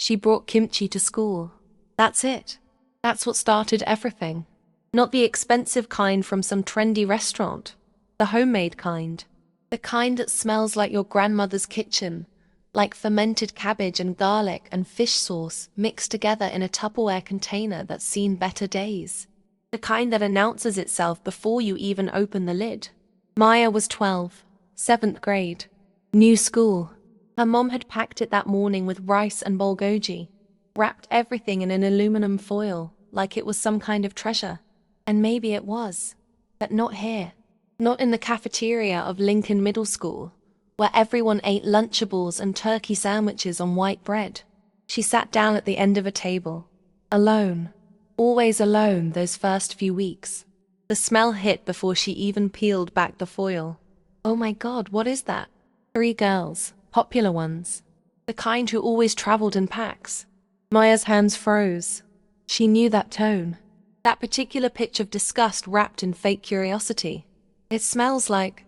She brought kimchi to school. That's it. That's what started everything. Not the expensive kind from some trendy restaurant. The homemade kind. The kind that smells like your grandmother's kitchen, like fermented cabbage and garlic and fish sauce mixed together in a Tupperware container that's seen better days. The kind that announces itself before you even open the lid. Maya was 12, 7th grade. New school. Her mom had packed it that morning with rice and bulgogi, wrapped everything in an aluminum foil like it was some kind of treasure. And maybe it was, but not here. Not in the cafeteria of Lincoln Middle School, where everyone ate Lunchables and turkey sandwiches on white bread. She sat down at the end of a table, alone, always alone those first few weeks. The smell hit before she even peeled back the foil. Oh my God, what is that? 3 girls, popular ones, the kind who always traveled in packs. Maya's hands froze. She knew that tone, that particular pitch of disgust wrapped in fake curiosity. It smells like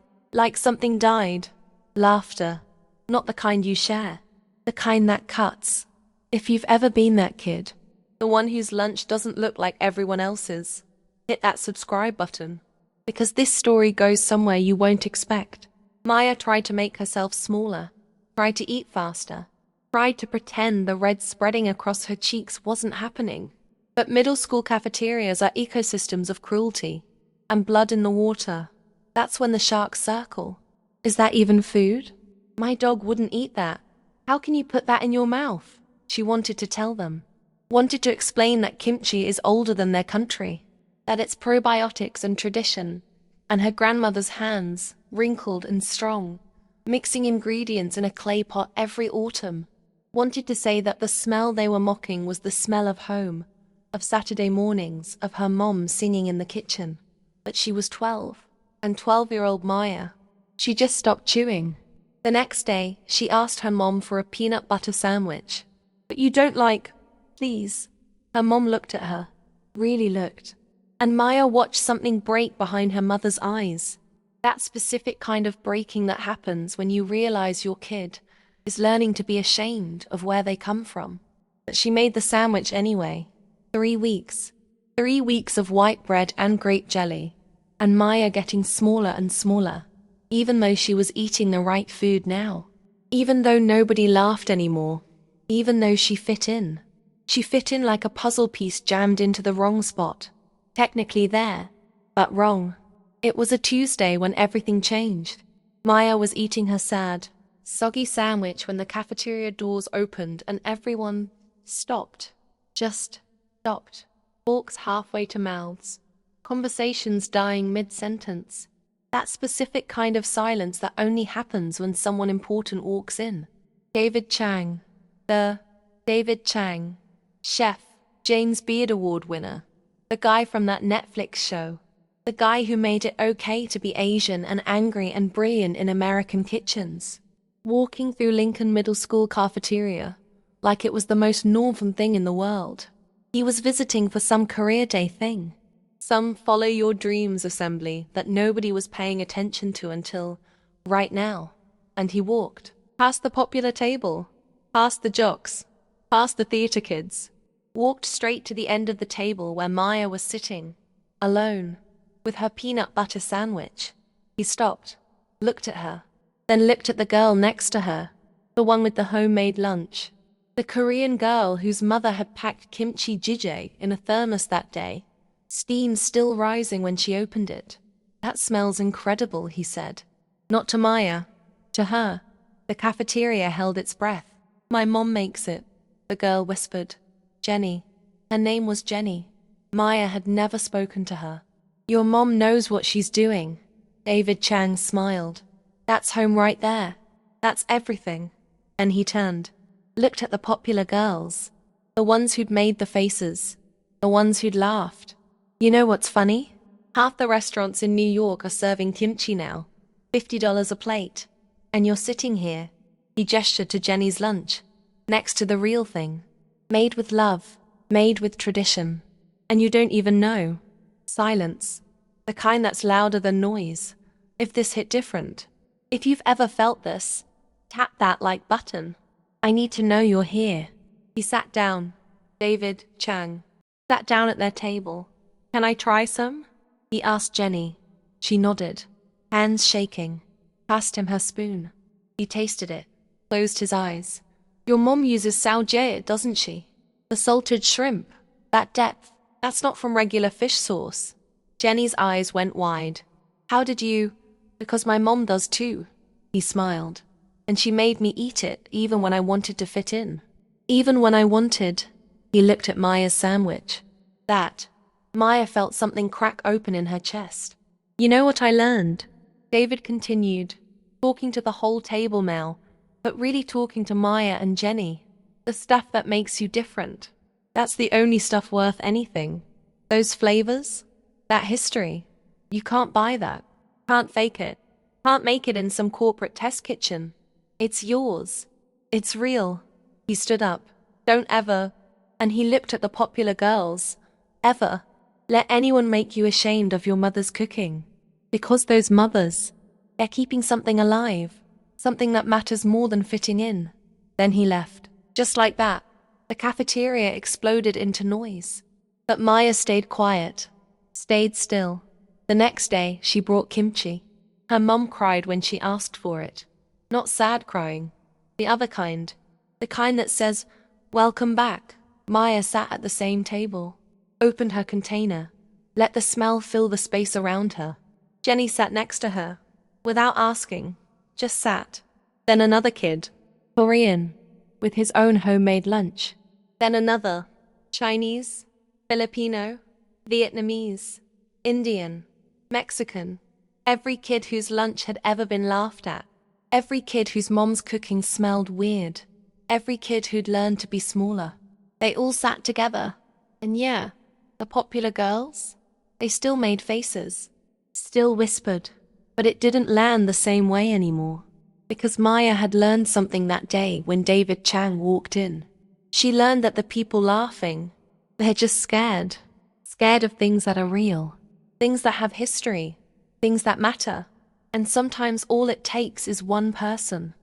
something died. Laughter, not the kind you share, the kind that cuts. If you've ever been that kid, the one whose lunch doesn't look like everyone else's, hit that subscribe button, because this story goes somewhere you won't expect. Maya tried to make herself smaller, tried to eat faster, tried to pretend the red spreading across her cheeks wasn't happening. But middle school cafeterias are ecosystems of cruelty and blood in the water. That's when the sharks circle. Is that even food? My dog wouldn't eat that. How can you put that in your mouth? She wanted to tell them. Wanted to explain that kimchi is older than their country, that it's probiotics and tradition, and her grandmother's hands, wrinkled and strong, mixing ingredients in a clay pot every autumn. Wanted to say that the smell they were mocking was the smell of home, of Saturday mornings, of her mom singing in the kitchen. But she was 12, and 12-year-old Maya, she just stopped chewing. The next day, she asked her mom for a peanut butter sandwich. But you don't like, please. Her mom looked at her, really looked. And Maya watched something break behind her mother's eyes. That specific kind of breaking that happens when you realize your kid is learning to be ashamed of where they come from. But she made the sandwich anyway. 3 weeks. 3 weeks of white bread and grape jelly. And Maya getting smaller and smaller, even though she was eating the right food now. Even though nobody laughed anymore. Even though she fit in. She fit in like a puzzle piece jammed into the wrong spot. Technically there, but wrong. It was a Tuesday when everything changed. Maya was eating her sad, soggy sandwich when the cafeteria doors opened and everyone stopped. Just stopped. Forks halfway to mouths. Conversations dying mid-sentence. That specific kind of silence that only happens when someone important walks in. David Chang. David Chang. Chef, James Beard Award winner. The guy from that Netflix show. The guy who made it okay to be Asian and angry and brilliant in American kitchens. Walking through Lincoln Middle School cafeteria like it was the most normal thing in the world. He was visiting for some career day thing. Some follow your dreams assembly that nobody was paying attention to until right now. And he walked past the popular table, past the jocks, past the theater kids, walked straight to the end of the table where Maya was sitting, alone, with her peanut butter sandwich. He stopped, looked at her, then looked at the girl next to her, the one with the homemade lunch, the Korean girl whose mother had packed kimchi jjigae in a thermos that day. Steam still rising when she opened it. That smells incredible, he said. Not to Maya, to her. The cafeteria held its breath. My mom makes it, the girl whispered. Jenny. Her name was Jenny. Maya had never spoken to her. Your mom knows what she's doing. David Chang smiled. That's home right there. That's everything. And he turned, looked at the popular girls, the ones who'd made the faces, the ones who'd laughed. You know what's funny? Half the restaurants in New York are serving kimchi now, $50 a plate. And you're sitting here, he gestured to Jenny's lunch, next to the real thing. Made with love, made with tradition. And you don't even know. Silence. The kind that's louder than noise. If this hit different. If you've ever felt this, tap that like button. I need to know you're here. He sat down. David Chang sat down at their table. Can I try some? He asked Jenny. She nodded, hands shaking, passed him her spoon. He tasted it, closed his eyes. Your mom uses saojiao, doesn't she? The salted shrimp. That depth. That's not from regular fish sauce. Jenny's eyes went wide. How did you? Because my mom does too. He smiled. And she made me eat it even when I wanted to fit in. Even when I wanted. He looked at Maya's sandwich. Maya felt something crack open in her chest. You know what I learned? David continued, talking to the whole table now, but really talking to Maya and Jenny. The stuff that makes you different. That's the only stuff worth anything. Those flavors, that history. You can't buy that. Can't fake it. Can't make it in some corporate test kitchen. It's yours. It's real. He stood up. Don't ever, and he looked at the popular girls, ever let anyone make you ashamed of your mother's cooking. Because those mothers, they're keeping something alive, something that matters more than fitting in. Then he left. Just like that, the cafeteria exploded into noise. But Maya stayed quiet, stayed still. The next day, she brought kimchi. Her mum cried when she asked for it. Not sad crying, the other kind. The kind that says, welcome back. Maya sat at the same table, opened her container, let the smell fill the space around her. Jenny sat next to her, without asking, just sat. Then another kid, Korean, with his own homemade lunch. Then another, Chinese, Filipino, Vietnamese, Indian, Mexican. Every kid whose lunch had ever been laughed at. Every kid whose mom's cooking smelled weird. Every kid who'd learned to be smaller. They all sat together. And yeah, the popular girls, they still made faces, still whispered, but it didn't land the same way anymore. Because Maya had learned something that day when David Chang walked in. She learned that the people laughing, they're just scared. Scared of things that are real, things that have history, things that matter. And sometimes all it takes is one person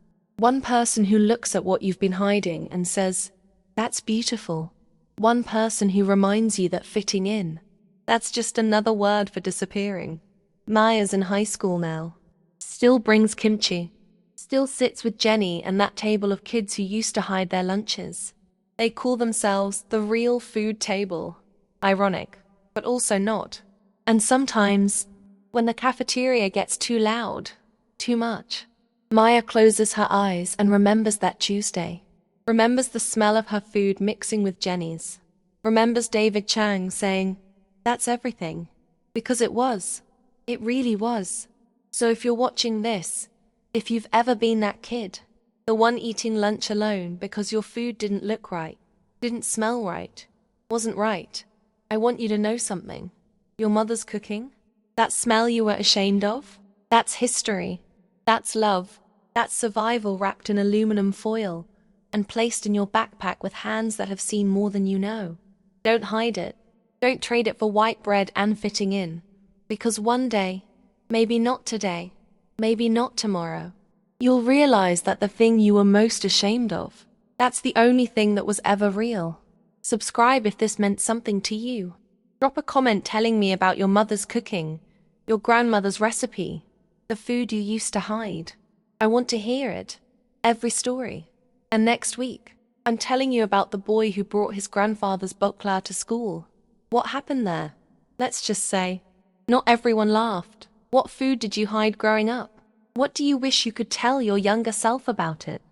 who looks at what you've been hiding and says, that's beautiful. One person who reminds you that fitting in, that's just another word for disappearing. Maya's in high school now, still brings kimchi, still sits with Jenny and that table of kids who used to hide their lunches. They call themselves the real food table. Ironic, but also not. And sometimes, when the cafeteria gets too loud, too much, Maya closes her eyes and remembers that Tuesday. Remembers the smell of her food mixing with Jenny's. Remembers David Chang saying, that's everything. Because it was. It really was. So if you're watching this, if you've ever been that kid, the one eating lunch alone because your food didn't look right, didn't smell right, wasn't right, I want you to know something. Your mother's cooking, that smell you were ashamed of, that's history. That's love. That's survival wrapped in aluminum foil and placed in your backpack with hands that have seen more than you know. Don't hide it. Don't trade it for white bread and fitting in. Because one day, maybe not today, maybe not tomorrow, you'll realize that the thing you were most ashamed of, that's the only thing that was ever real. Subscribe if this meant something to you. Drop a comment telling me about your mother's cooking, your grandmother's recipe, the food you used to hide. I want to hear it. Every story. And next week, I'm telling you about the boy who brought his grandfather's bakla to school. What happened there? Let's just say, not everyone laughed. What food did you hide growing up? What do you wish you could tell your younger self about it?